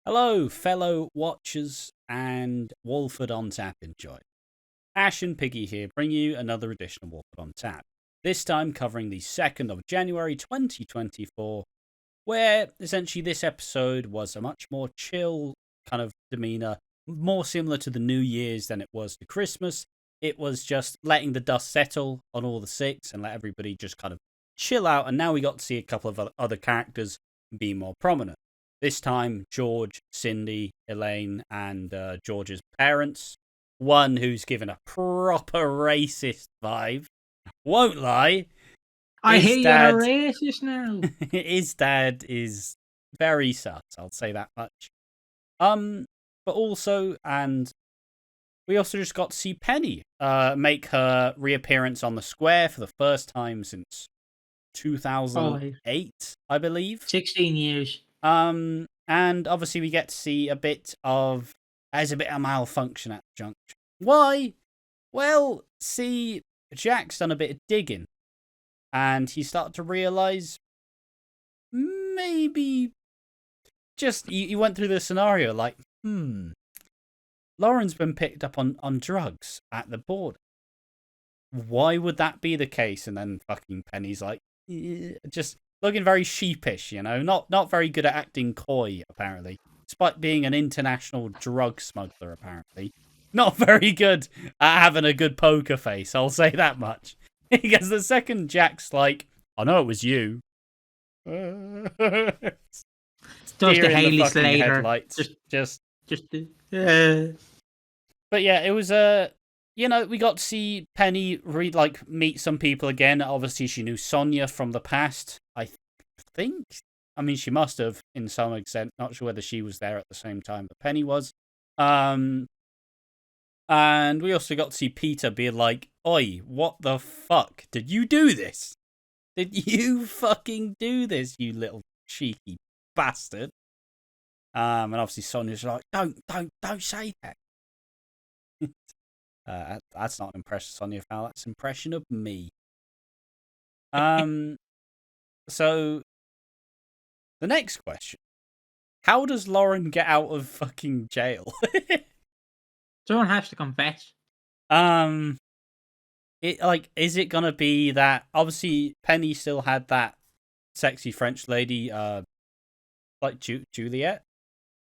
Hello, fellow watchers and Walford on Tap enjoy. Ash and Piggy here bring you another edition of Walford on Tap, this time covering the 2nd of January 2024, where essentially this episode was a much more chill kind of demeanour, more similar to the New Year's than it was to Christmas. It was just letting the dust settle on all the six and let everybody just kind of chill out, and now we got to see a couple of other characters be more prominent. This time, George, Cindy, Elaine, and George's parents. One who's given a proper racist vibe. Won't lie. I hear you're a racist now. His dad is very sus, I'll say that much. But also, and we also just got to see Penny make her reappearance on the square for the first time since 2008, I believe. 16 years. And obviously we get to see a bit of, there's a bit of malfunction at the junction. Why? Well, see, Jack's done a bit of digging, and he started to realise maybe just, he went through the scenario like, Lauren's been picked up on drugs at the border. Why would that be the case? And then fucking Penny's like, just looking very sheepish, you know, not very good at acting coy, apparently. Despite being an international drug smuggler, apparently. Not very good at having a good poker face, I'll say that much. Because the second Jack's like, I know it was you. Just the Haley Slater. But yeah, it was you know, we got to see Penny meet some people again. Obviously, she knew Sonia from the past. I think. I mean, she must have, in some extent. Not sure whether she was there at the same time that Penny was. And we also got to see Peter be like, "Oi, what the fuck? Did you do this? Did you fucking do this, you little cheeky bastard?" And obviously Sonia's like, "Don't say that." That's not an impression of Sonia Fowler. That's an impression of me. So, the next question. How does Lauren get out of fucking jail? Someone has to confess. Is it gonna be that, obviously Penny still had that sexy French lady, like Juliet?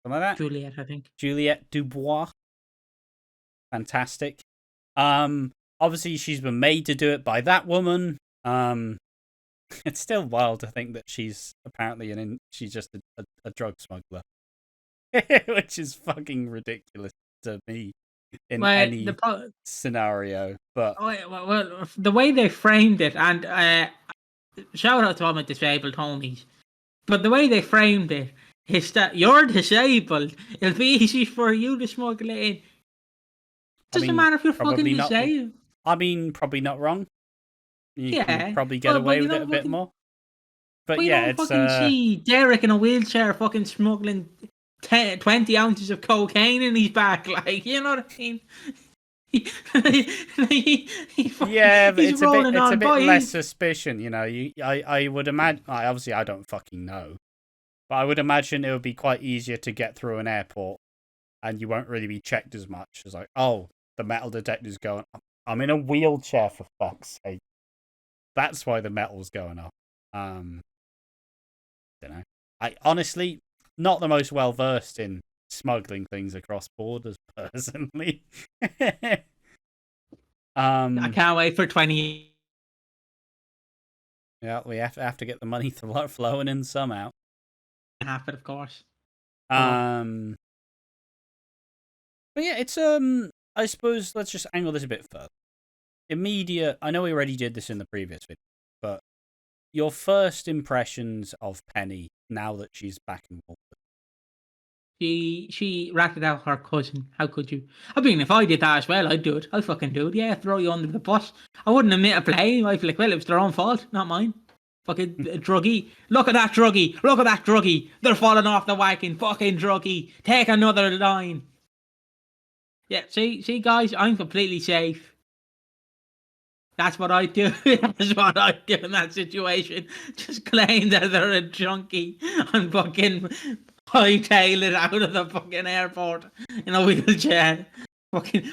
Something like that? Juliet, I think. Juliet Dubois. Fantastic. Obviously she's been made to do it by that woman. It's still wild to think that she's apparently she's just a drug smuggler, which is fucking ridiculous to me in any scenario. But well, the way they framed it, and shout out to all my disabled homies, but the way they framed it is that you're disabled. It'll be easy for you to smuggle it in. Doesn't matter if you're fucking disabled. I mean, probably not wrong. You can probably get away with it a bit more. But yeah, it's see Derek in a wheelchair fucking smuggling 20 ounces of cocaine in his back, like, you know what I mean? Yeah, but it's a bit less suspicion, you know. I would imagine, obviously I don't fucking know, but I would imagine it would be quite easier to get through an airport, and you won't really be checked as much. It's like, oh, the metal detector's going. I'm in a wheelchair, for fuck's sake. That's why the metal's going off. Don't know. I honestly not the most well versed in smuggling things across borders, personally. I can't wait for 20. Yeah, we have to get the money flowing in somehow. Half it, of course. But yeah, it's I suppose let's just angle this a bit further. Immediate. I know we already did this in the previous video, but your first impressions of Penny now that she's back in Walford. She ratted out her cousin. How could you? I mean, if I did that as well, I'd do it. I'd fucking do it. Yeah, throw you under the bus. I wouldn't admit a blame. I'd be like, well, it was their own fault, not mine. Fucking druggie. Look at that druggie. Look at that druggie. They're falling off the wagon. Fucking druggie. Take another line. Yeah, see, guys, I'm completely safe. That's what I do. That's what I do in that situation. Just claim that they're a junkie and fucking hightail it out of the fucking airport in a wheelchair. Fucking,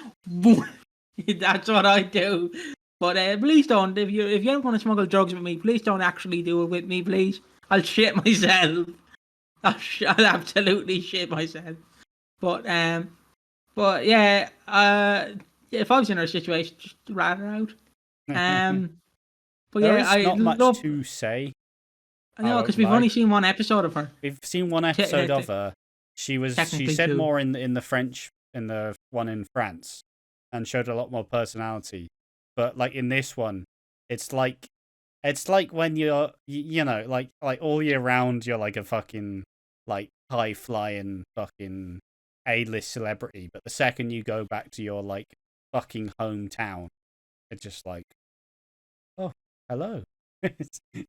that's what I do. But please don't. If you're going to smuggle drugs with me, please don't actually do it with me, please. I'll shit myself. I'll absolutely shit myself. But yeah. If I was in her situation, just rat her out. But there yeah, is not much to say. I know, because we've only seen one episode of her. We've seen one episode of her. She said two. more in the French, in the one in France, and showed a lot more personality. But like in this one, it's like when you're like all year round you're like a fucking like high flying fucking A-list celebrity, but the second you go back to your like fucking hometown, it's just like, oh, hello.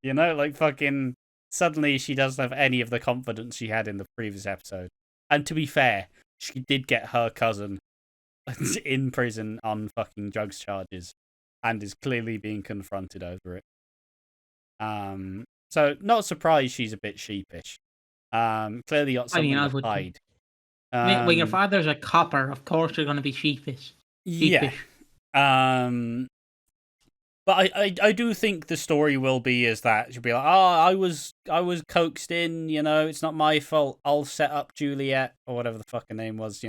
Like fucking suddenly she doesn't have any of the confidence she had in the previous episode. And to be fair, she did get her cousin in prison on fucking drugs charges and is clearly being confronted over it. So not surprised she's a bit sheepish. Clearly got something to hide. When your father's a copper, of course you're going to be sheepish. Yeah. But I do think the story will be is that she'll be like, I was coaxed in, it's not my fault. I'll set up Juliet, or whatever the fucking name was,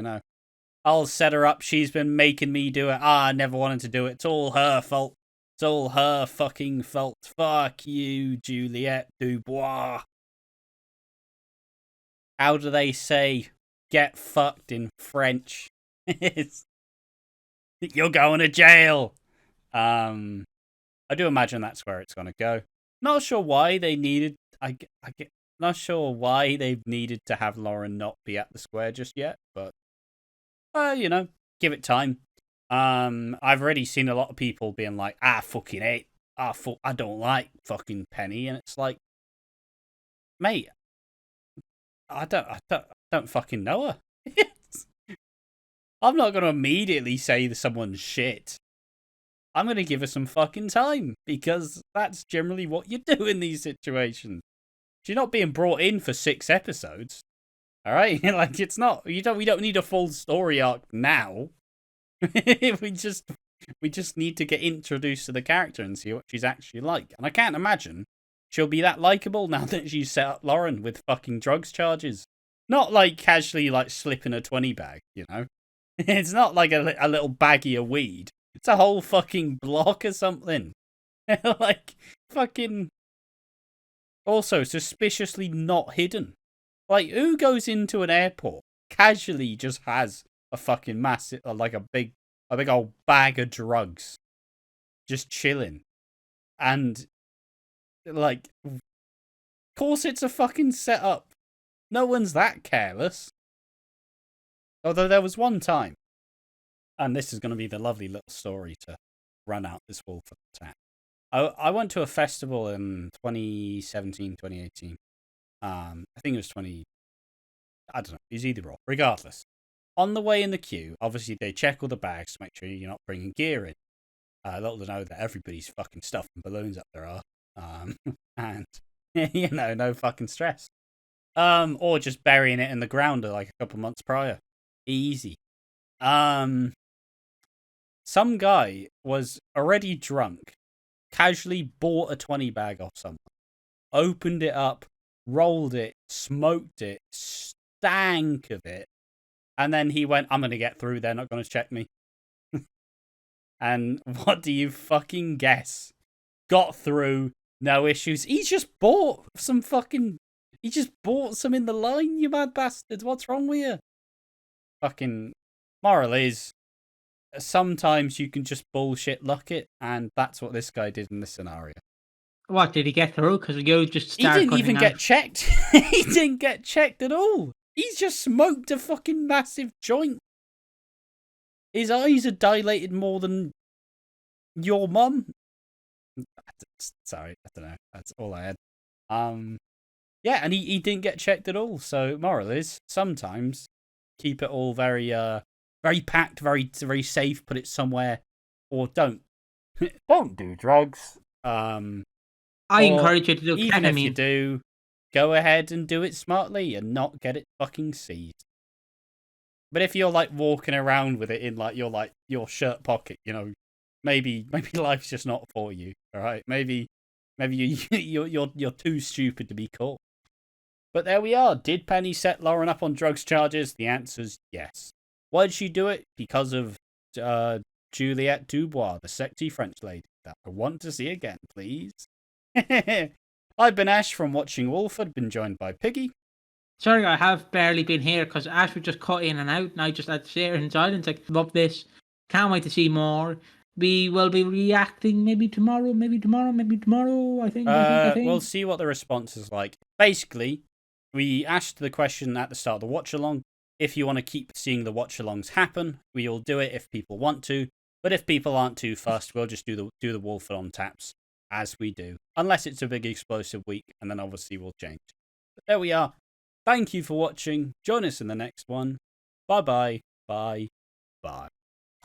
I'll set her up. She's been making me do it. I never wanted to do it. It's all her fault. It's all her fucking fault. Fuck you, Juliette Dubois. How do they say get fucked in French? You're going to jail. I do imagine that's where it's going to go. Not sure why they needed... not sure why they've needed to have Lauren not be at the square just yet, but... give it time. I've already seen a lot of people being like, fucking hate. I don't like fucking Penny. And it's like, mate, I don't fucking know her. I'm not going to immediately say that someone's shit. I'm going to give her some fucking time, because that's generally what you do in these situations. She's not being brought in for 6 episodes. All right? Like, it's not, we don't need a full story arc now. we just need to get introduced to the character and see what she's actually like. And I can't imagine she'll be that likable now that she's set up Lauren with fucking drugs charges. Not like casually like slipping a 20 bag, It's not like a little baggie of weed. It's a whole fucking block or something. Like, fucking... Also, suspiciously not hidden. Like, who goes into an airport, casually just has a fucking massive, like a big old bag of drugs, just chilling. And, like, of course it's a fucking setup. No one's that careless. Although there was one time, and this is going to be the lovely little story to run out this Walford tap. I went to a festival in 2017, 2018. I think it was I don't know, it was either or. Regardless. On the way in the queue, obviously they check all the bags to make sure you're not bringing gear in. Little to know that everybody's fucking stuffing balloons up their arse. And, no fucking stress. Or just burying it in the ground like a couple months prior. Easy. Some guy was already drunk, casually bought a 20 bag off someone, opened it up, rolled it, smoked it, stank of it, and then he went, I'm going to get through, they're not going to check me. And what do you fucking guess? Got through, no issues. He just bought some in the line, you mad bastards. What's wrong with you? Fucking moral is, sometimes you can just bullshit luck it, and that's what this guy did in this scenario. What, did he get through? Because you just started. He didn't even get checked. He didn't get checked at all. He's just smoked a fucking massive joint. His eyes are dilated more than your mum. Sorry, I don't know. That's all I had. Yeah, and he didn't get checked at all. So moral is, sometimes keep it all very very packed, very very safe. Put it somewhere, or don't do drugs. I encourage you to do even ketamine. If you do, go ahead and do it smartly and not get it fucking seized. But if you're like walking around with it in like your shirt pocket, you know, maybe life's just not for you. All right, maybe you're too stupid to be caught. But there we are. Did Penny set Lauren up on drugs charges? The answer's yes. Why did she do it? Because of Juliette Dubois, the sexy French lady that I want to see again, please. I've been Ash from Watching Walford, been joined by Piggy. Sorry, I have barely been here because Ash would just cut in and out, and I just had to sit here in silence. Like, love this. Can't wait to see more. We will be reacting maybe tomorrow, I think. We'll see what the response is like. Basically, we asked the question at the start of the watch-along. If you want to keep seeing the watch-alongs happen, we'll do it if people want to. But if people aren't too fussed, we'll just do the Walford on taps as we do. Unless it's a big explosive week, and then obviously we'll change. But there we are. Thank you for watching. Join us in the next one. Bye-bye. Bye.